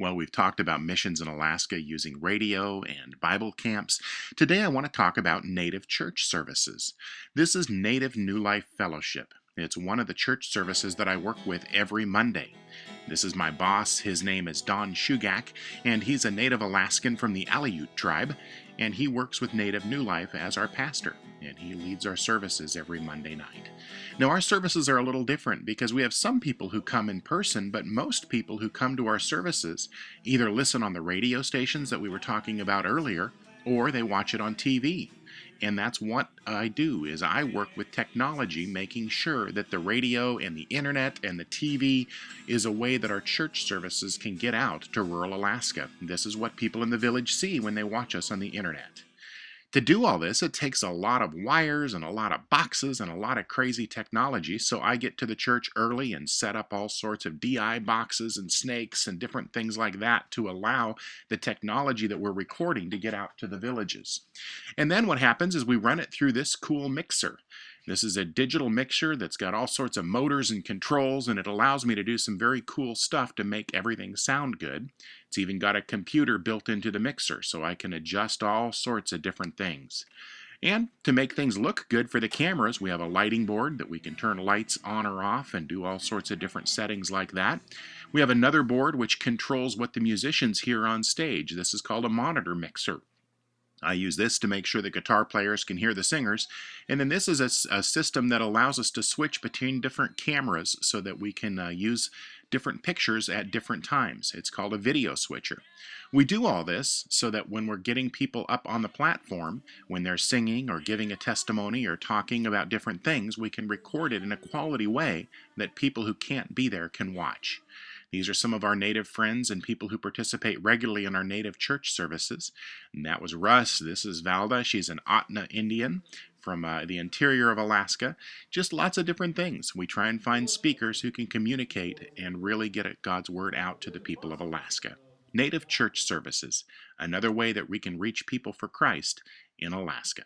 Well, we've talked about missions in Alaska using radio and Bible camps. Today I want to talk about Native church services. This is Native New Life Fellowship. It's one of the church services that I work with every Monday. This is my boss. His name is Don Shugak, and he's a Native Alaskan from the Aleut tribe, and he works with Native New Life as our pastor, and he leads our services every Monday night. Now, our services are a little different because we have some people who come in person, but most people who come to our services either listen on the radio stations that we were talking about earlier, or they watch it on TV. And that's what I do is I work with technology, making sure that the radio and the internet and the TV is a way that our church services can get out to rural Alaska. This is what people in the village see when they watch us on the internet. To do all this, it takes a lot of wires and a lot of boxes and a lot of crazy technology, so I get to the church early and set up all sorts of DI boxes and snakes and different things like that to allow the technology that we're recording to get out to the villages. And then what happens is we run it through this cool mixer. This is a digital mixer that's got all sorts of motors and controls, and it allows me to do some very cool stuff to make everything sound good. It's even got a computer built into the mixer, so I can adjust all sorts of different things. And to make things look good for the cameras, we have a lighting board that we can turn lights on or off and do all sorts of different settings like that. We have another board which controls what the musicians hear on stage. This is called a monitor mixer. I use this to make sure the guitar players can hear the singers. And then this is a system that allows us to switch between different cameras so that we can use different pictures at different times. It's called a video switcher. We do all this so that when we're getting people up on the platform, when they're singing or giving a testimony or talking about different things, we can record it in a quality way that people who can't be there can watch. These are some of our Native friends and people who participate regularly in our Native church services. And that was Russ. This is Valda. She's an Otna Indian from the interior of Alaska. Just lots of different things. We try and find speakers who can communicate and really get God's word out to the people of Alaska. Native church services, another way that we can reach people for Christ in Alaska.